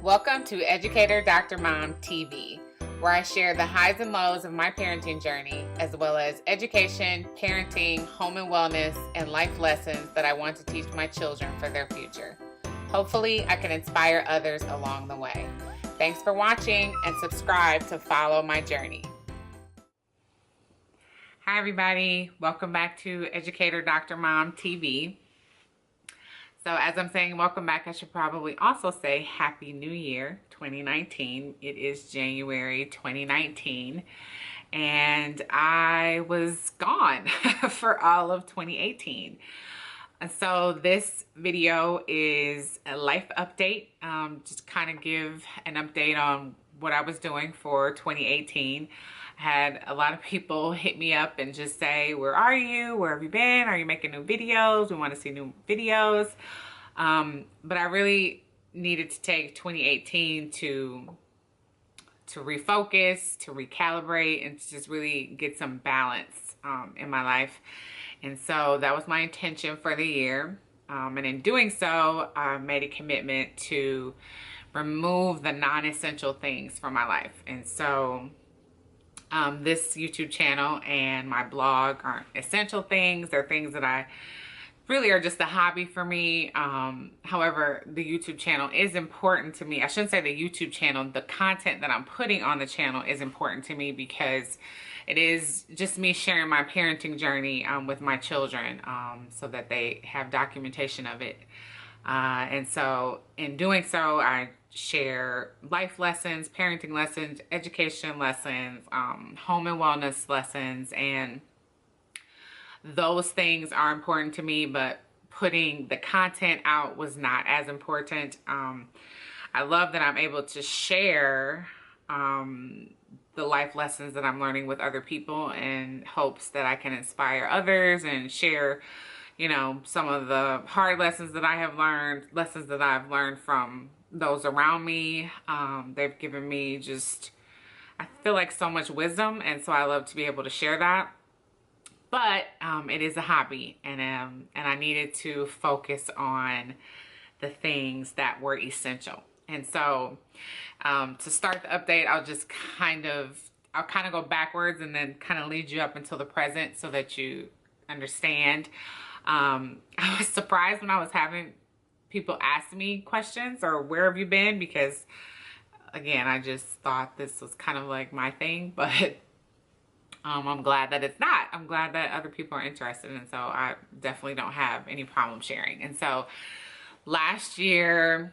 Welcome to Educator Dr. Mom TV, where I share the highs and lows of my parenting journey, as well as education, parenting, home and wellness, and life lessons that I want to teach my children for their future. Hopefully, I can inspire others along the way. Thanks for watching and subscribe to follow my journey. Hi, everybody. Welcome back to Educator Dr. Mom TV. So as I'm saying welcome back, I should probably also say Happy New Year 2019. It is January 2019 and I was gone for all of 2018. And so this video is a life update, just kind of give an update on what I was doing for 2018. I had a lot of people hit me up and just say, where are you? Where have you been? Are you making new videos? We want to see new videos. But I really needed to take 2018 to refocus, to recalibrate, and to just really get some balance in my life. And so that was my intention for the year. And in doing so, I made a commitment to remove the non-essential things from my life. And so this YouTube channel and my blog aren't essential things. They're things that I really are just a hobby for me. However, the YouTube channel is important to me. I shouldn't say the YouTube channel. The content that I'm putting on the channel is important to me because it is just me sharing my parenting journey with my children so that they have documentation of it. And so in doing so, I share life lessons, parenting lessons, education lessons, home and wellness lessons, and those things are important to me, but putting the content out was not as important. I love that I'm able to share the life lessons that I'm learning with other people in hopes that I can inspire others and share, you know, some of the hard lessons that I have learned, lessons that I've learned from those around me. They've given me just, I feel like, so much wisdom, and so I love to be able to share that. But it is a hobby, and I needed to focus on the things that were essential. And so to start the update, I'll kind of go backwards and then kind of lead you up until the present so that you understand. I was surprised when I was having people ask me questions or where have you been, because again, I just thought this was kind of like my thing, but I'm glad that it's not. I'm glad that other people are interested, and so I definitely don't have any problem sharing. And so last year,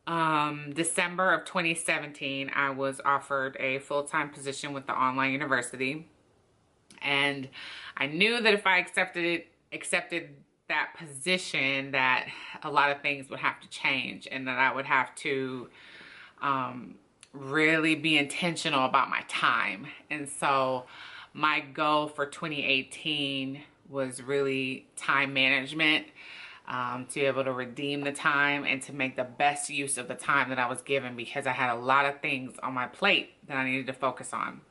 December of 2017, I was offered a full-time position with the online university, and I knew that if I accepted that position, that a lot of things would have to change, and that I would have to really be intentional about my time. And so my goal for 2018 was really time management, to be able to redeem the time and to make the best use of the time that I was given, because I had a lot of things on my plate that I needed to focus on.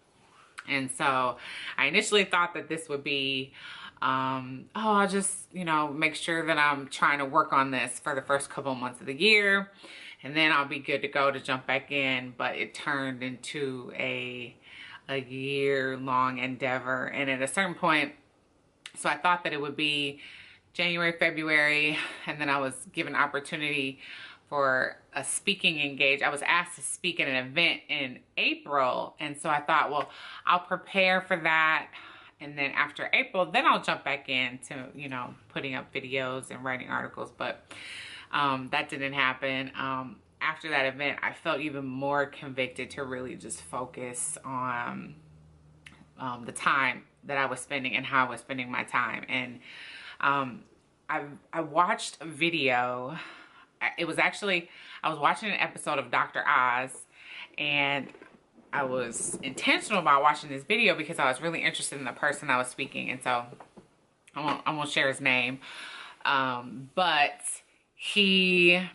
And so I initially thought that this would be, I'll just, make sure that I'm trying to work on this for the first couple of months of the year, and then I'll be good to go to jump back in. But it turned into a year-long endeavor. And at a certain point, so I thought that it would be January, February, and then I was given an opportunity for a speaking engagement. I was asked to speak at an event in April. And so I thought, well, I'll prepare for that. And then after April, then I'll jump back into, putting up videos and writing articles. But that didn't happen. After that event, I felt even more convicted to really just focus on the time that I was spending and how I was spending my time. And I watched a video. It was actually, I was watching an episode of Dr. Oz, and I was intentional about watching this video because I was really interested in the person I was speaking. And so I won't share his name, but he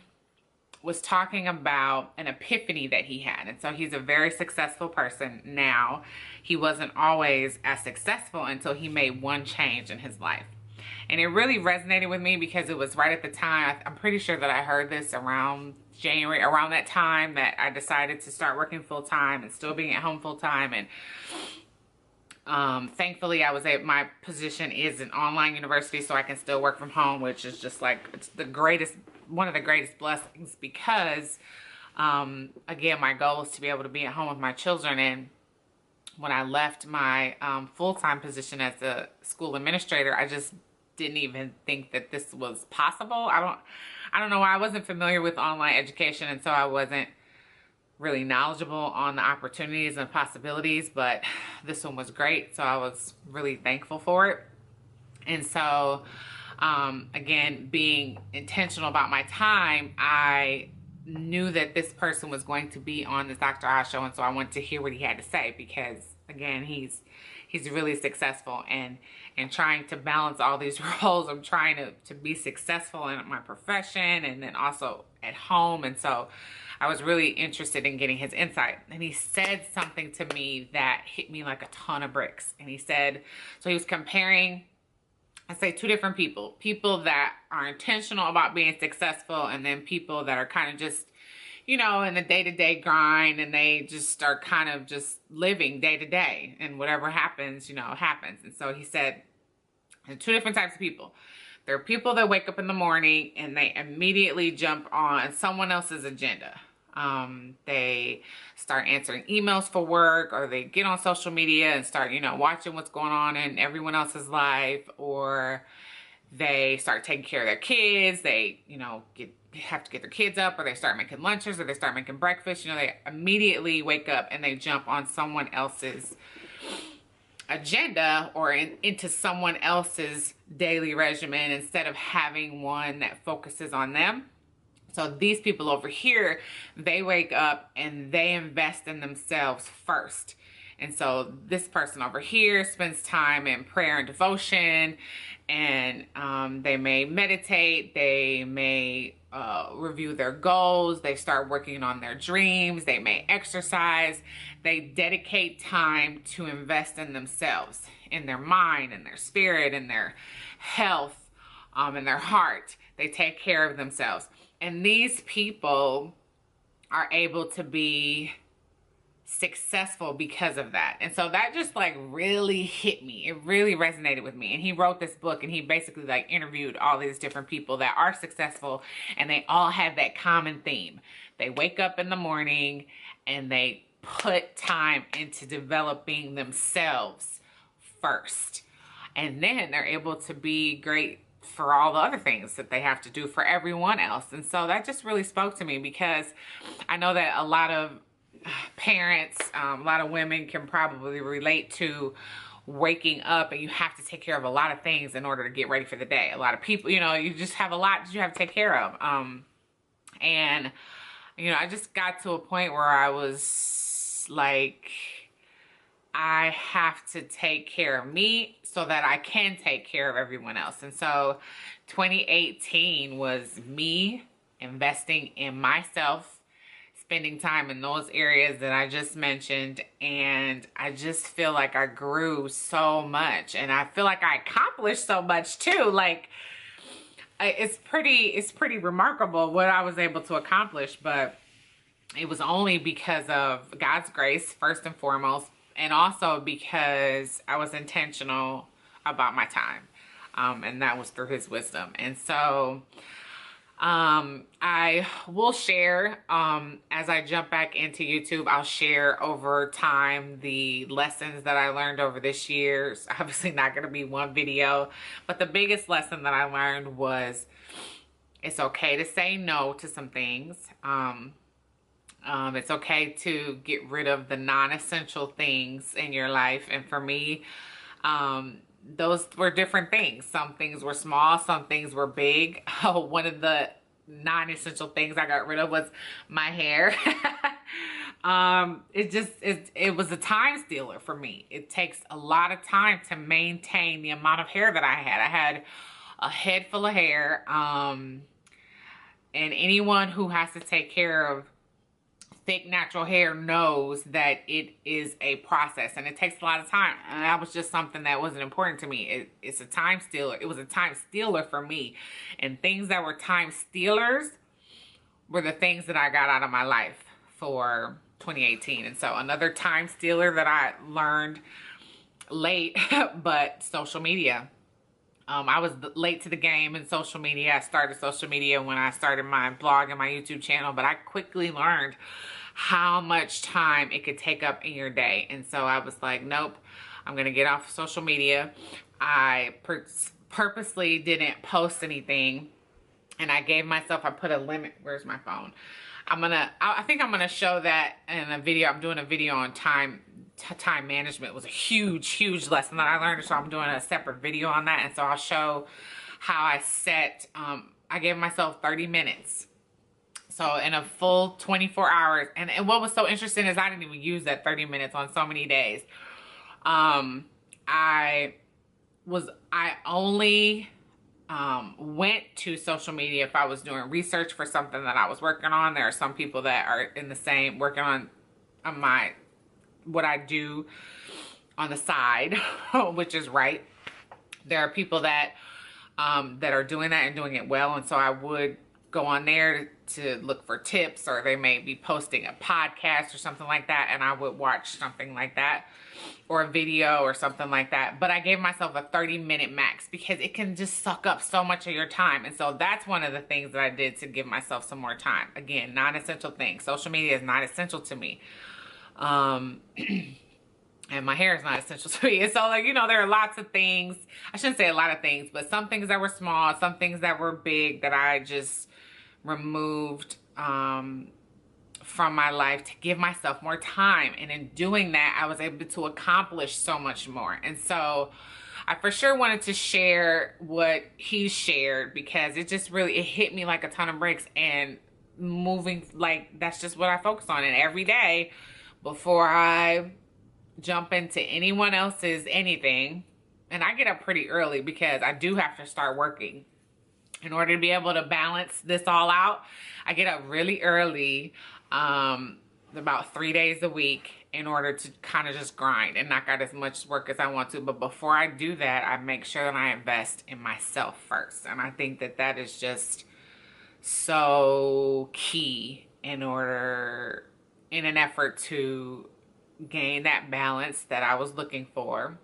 was talking about an epiphany that he had. And so he's a very successful person now. He wasn't always as successful until he made one change in his life. And it really resonated with me because it was right at the time, I'm pretty sure that I heard this around January, around that time, that I decided to start working full-time and still being at home full-time. And thankfully my position is an online university, so I can still work from home, which is just like, it's one of the greatest blessings, because again, my goal is to be able to be at home with my children. And when I left my full-time position as a school administrator, I just didn't even think that this was possible. I don't know why. I wasn't familiar with online education, and so I wasn't really knowledgeable on the opportunities and possibilities, but this one was great, so I was really thankful for it. And so again, being intentional about my time, I knew that this person was going to be on the Dr. Oz show, and so I wanted to hear what he had to say, because again, he's really successful, and trying to balance all these roles. I'm trying to be successful in my profession and then also at home. And so I was really interested in getting his insight. And he said something to me that hit me like a ton of bricks. And he said, so he was comparing, I say, two different people that are intentional about being successful, and then people that are kind of just, you know, in the day-to-day grind, and they just are kind of just living day-to-day, and whatever happens, you know, happens. And so he said, there's two different types of people. There are people that wake up in the morning and they immediately jump on someone else's agenda. They start answering emails for work, or they get on social media and start, you know, watching what's going on in everyone else's life, or they start taking care of their kids. They, you know, have to get their kids up, or they start making lunches, or they start making breakfast. You know, they immediately wake up and they jump on someone else's agenda, or into someone else's daily regimen, instead of having one that focuses on them. So these people over here, they wake up and they invest in themselves first. And so this person over here spends time in prayer and devotion, and they may meditate, they may review their goals, they start working on their dreams, they may exercise, they dedicate time to invest in themselves, in their mind, in their spirit, in their health, in their heart. They take care of themselves. And these people are able to be successful because of that. And so that just like really hit me. It really resonated with me. And he wrote this book, and he basically like interviewed all these different people that are successful, and they all have that common theme. They wake up in the morning and they put time into developing themselves first. And then they're able to be great for all the other things that they have to do for everyone else. And so that just really spoke to me, because I know that a lot of parents, a lot of women can probably relate to waking up and you have to take care of a lot of things in order to get ready for the day. A lot of people, you know, you just have a lot that you have to take care of. And, you know, I just got to a point where I was like, I have to take care of me so that I can take care of everyone else. And so 2018 was me investing in myself, spending time in those areas that I just mentioned. And I just feel like I grew so much, and I feel like I accomplished so much too. Like, it's pretty remarkable what I was able to accomplish, but it was only because of God's grace, first and foremost, and also because I was intentional about my time. And that was through his wisdom. And so I will share, as I jump back into YouTube, I'll share over time the lessons that I learned over this year. It's obviously not going to be one video, but the biggest lesson that I learned was it's okay to say no to some things. It's okay to get rid of the non-essential things in your life. And for me, those were different things. Some things were small, some things were big. One of the non-essential things I got rid of was my hair. It was a time stealer for me. It takes a lot of time to maintain the amount of hair that I had. I had a head full of hair. And anyone who has to take care of thick natural hair knows that it is a process, and it takes a lot of time. And that was just something that wasn't important to me. It's a time stealer. It was a time stealer for me. And things that were time stealers were the things that I got out of my life for 2018. And so another time stealer that I learned late, but social media. I was late to the game in social media. I started social media when I started my blog and my YouTube channel, but I quickly learned how much time it could take up in your day. And so I was like, nope, I'm going to get off social media. I purposely didn't post anything, and I gave myself, I put a limit. Where's my phone? I think I'm going to show that in a video. I'm doing a video on time management. It was a huge lesson that I learned, so I'm doing a separate video on that. And so I'll show how I set, I gave myself 30 minutes. So in a full 24 hours. And what was so interesting is I didn't even use that 30 minutes on so many days. I only went to social media if I was doing research for something that I was working on. There are some people that are in the same, working on what I do on the side, which is right. There are people that are doing that and doing it well, and so I would go on there to look for tips, or they may be posting a podcast or something like that, and I would watch something like that, or a video or something like that. But I gave myself a 30-minute max because it can just suck up so much of your time. And so that's one of the things that I did to give myself some more time. Again, non-essential things. Social media is not essential to me. And my hair is not essential to me. And so, like, you know, there are lots of things. I shouldn't say a lot of things, but some things that were small, some things that were big that I just removed from my life to give myself more time. And in doing that, I was able to accomplish so much more. And so I for sure wanted to share what he shared, because it just really, it hit me like a ton of bricks. And moving, like, that's just what I focus on. And every day before I jump into anyone else's anything, and I get up pretty early because I do have to start working in order to be able to balance this all out. I get up really early, about 3 days a week, in order to kind of just grind and knock out as much work as I want to. But before I do that, I make sure that I invest in myself first. And I think that that is just so key in an effort to gain that balance that I was looking for,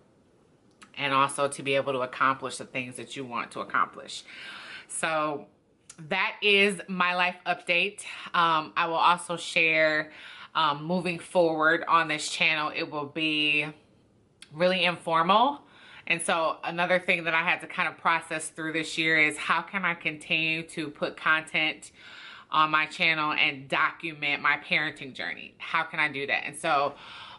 and also to be able to accomplish the things that you want to accomplish. So that is my life update. I will also share, moving forward on this channel, it will be really informal. And so another thing that I had to kind of process through this year is, how can I continue to put content on my channel and document my parenting journey? How can I do that? And so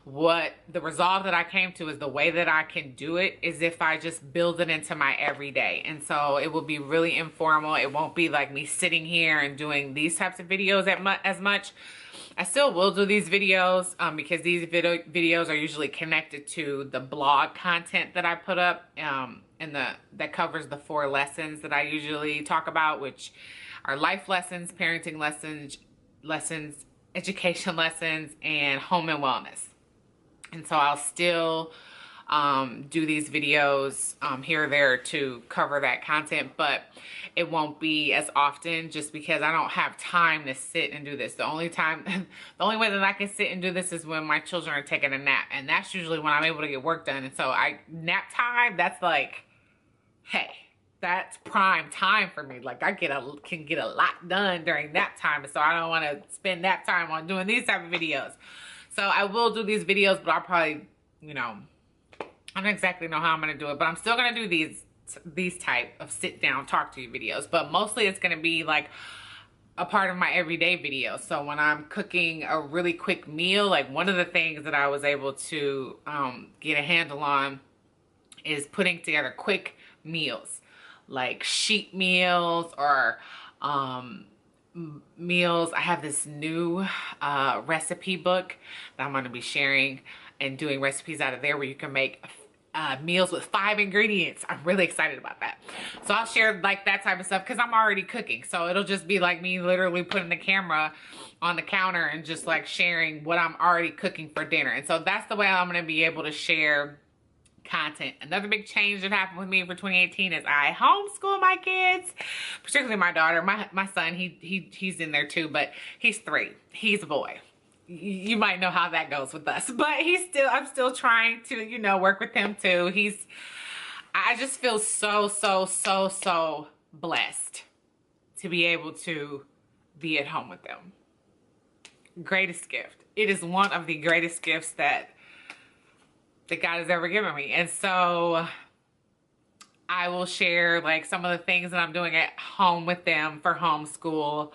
what the resolve that I came to is, the way that I can do it is if I just build it into my everyday. And so it will be really informal. It won't be like me sitting here and doing these types of videos as much. I still will do these videos because these videos are usually connected to the blog content that I put up, and that covers the 4 lessons that I usually talk about, which are life lessons, parenting lessons, education lessons, and home and wellness. And so I'll still do these videos here or there to cover that content, but it won't be as often, just because I don't have time to sit and do this. The only way that I can sit and do this is when my children are taking a nap, and that's usually when I'm able to get work done. And so nap time, that's like, hey, that's prime time for me. Like, I can get a lot done during nap time, and so I don't want to spend nap time on doing these type of videos. So I will do these videos, but I'll probably, you know, I don't exactly know how I'm going to do it, but I'm still going to do these type of sit down, talk to you videos. But mostly it's going to be like a part of my everyday videos. So when I'm cooking a really quick meal, like, one of the things that I was able to get a handle on is putting together quick meals, like sheet meals or meals. I have this new recipe book that I'm going to be sharing and doing recipes out of there, where you can make meals with 5 ingredients. I'm really excited about that. So I'll share like that type of stuff, because I'm already cooking. So it'll just be like me literally putting the camera on the counter and just like sharing what I'm already cooking for dinner. And so that's the way I'm going to be able to share content. Another big change that happened with me for 2018 is I homeschool my kids, particularly my daughter. My son, he's in there too, but he's 3. He's a boy. You might know how that goes with us, but I'm still trying to, you know, work with him too. I just feel so blessed to be able to be at home with them. Greatest gift. It is one of the greatest gifts that God has ever given me. And so I will share like some of the things that I'm doing at home with them for homeschool,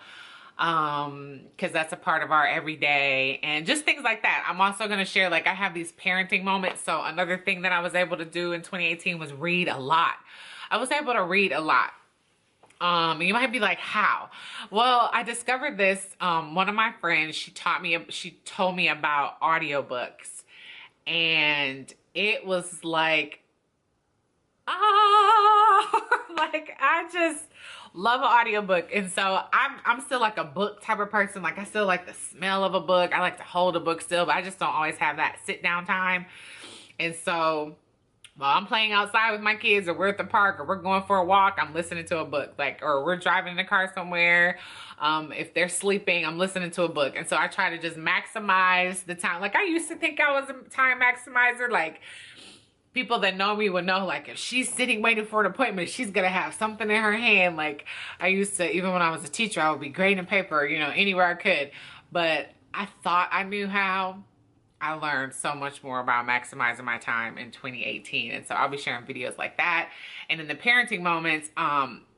because that's a part of our everyday and just things like that. I'm also going to share, like, I have these parenting moments. So another thing that I was able to do in 2018 was read a lot. I was able to read a lot. You might be like, how? Well, I discovered this, one of my friends, she told me about audiobooks, and it was like, like, I just love an audiobook. And so I'm still like a book type of person. Like, I still like the smell of a book. I like to hold a book still, but I just don't always have that sit down time. And so while I'm playing outside with my kids, or we're at the park, or we're going for a walk, I'm listening to a book. Like, or we're driving in the car somewhere. If they're sleeping, I'm listening to a book. And so I try to just maximize the time. Like, I used to think I was a time maximizer. Like, people that know me would know, like, if she's sitting waiting for an appointment, she's gonna have something in her hand. Like, I used to, even when I was a teacher, I would be grading paper, you know, anywhere I could. But I thought I knew how. I learned so much more about maximizing my time in 2018. And so I'll be sharing videos like that. And in the parenting moments,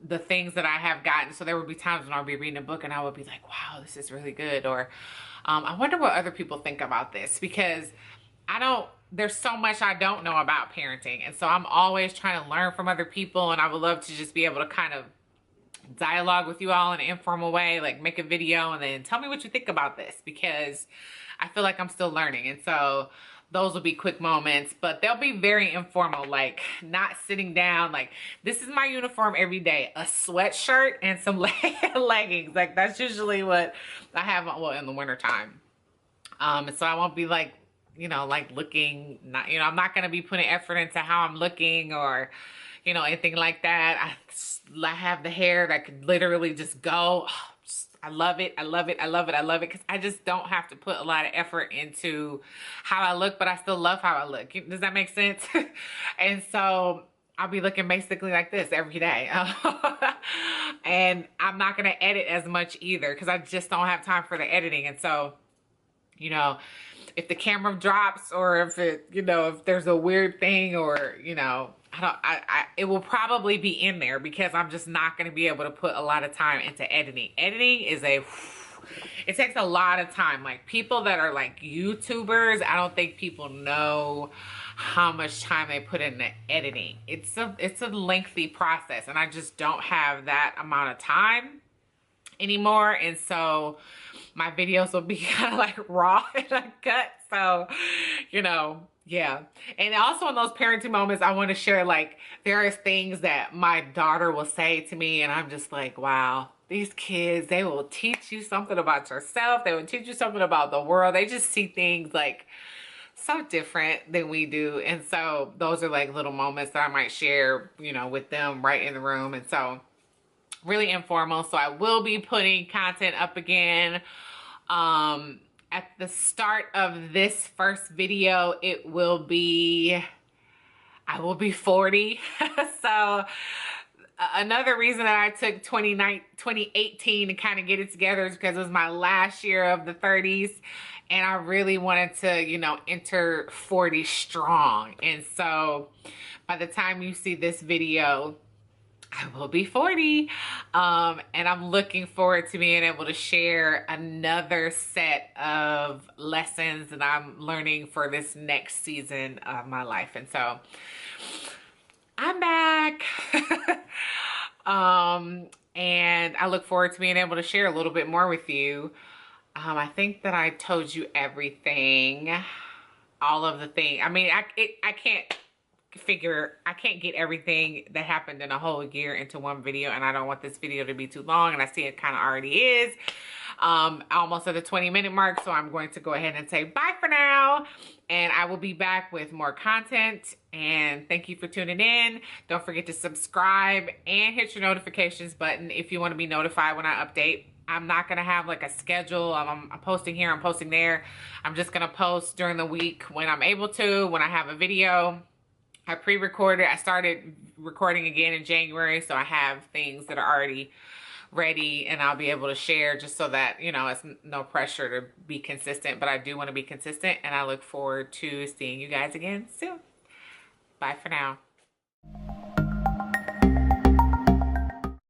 the things that I have gotten, so there would be times when I'll be reading a book and I would be like, wow, this is really good. Or I wonder what other people think about this, because there's so much I don't know about parenting. And so I'm always trying to learn from other people, and I would love to just be able to kind of dialogue with you all in an informal way, like make a video and then tell me what you think about this, because I feel like I'm still learning. And so those will be quick moments, but they'll be very informal, like not sitting down. Like, this is my uniform every day, a sweatshirt and some leggings. Like, that's usually what I have, well, in the wintertime. And so I won't be like, you know, like looking, not, you know, I'm not going to be putting effort into how I'm looking or, you know, anything like that. I have the hair that could literally just go. I love it. I love it. I love it. I love it. Because I just don't have to put a lot of effort into how I look, but I still love how I look. Does that make sense? And so I'll be looking basically like this every day. And I'm not going to edit as much either, because I just don't have time for the editing. And so, you know, if the camera drops, or if it, you know, if there's a weird thing, or, you know, it will probably be in there, because I'm just not going to be able to put a lot of time into editing. Editing is it takes a lot of time. Like, people that are like YouTubers, I don't think people know how much time they put into editing. It's a lengthy process, and I just don't have that amount of time anymore. And so my videos will be kind of like raw and uncut. So, you know, yeah. And also in those parenting moments, I want to share, like, there are things that my daughter will say to me, and I'm just like, wow, these kids, they will teach you something about yourself. They will teach you something about the world. They just see things like so different than we do. And so those are like little moments that I might share, you know, with them right in the room. And so really informal. So I will be putting content up again. At the start of this first video, I will be 40. So another reason that I took 2018 to kind of get it together is because it was my last year of the 30s. And I really wanted to, you know, enter 40 strong. And so by the time you see this video, I will be 40. And I'm looking forward to being able to share another set of lessons that I'm learning for this next season of my life. And so I'm back. And I look forward to being able to share a little bit more with you. I think that I told you everything, all of the things. I mean, I can't I can't get everything that happened in a whole year into one video, and I don't want this video to be too long, and I see it kind of already is. Almost at the 20-minute mark, so I'm going to go ahead and say bye for now, and I will be back with more content. And thank you for tuning in. Don't forget to subscribe and hit your notifications button if you want to be notified when I update. I'm not going to have like a schedule. I'm posting here, I'm posting there. I'm just going to post during the week when I'm able to, when I have a video. I pre-recorded. I started recording again in January, so I have things that are already ready and I'll be able to share, just so that, you know, it's no pressure to be consistent, but I do want to be consistent, and I look forward to seeing you guys again soon. Bye for now.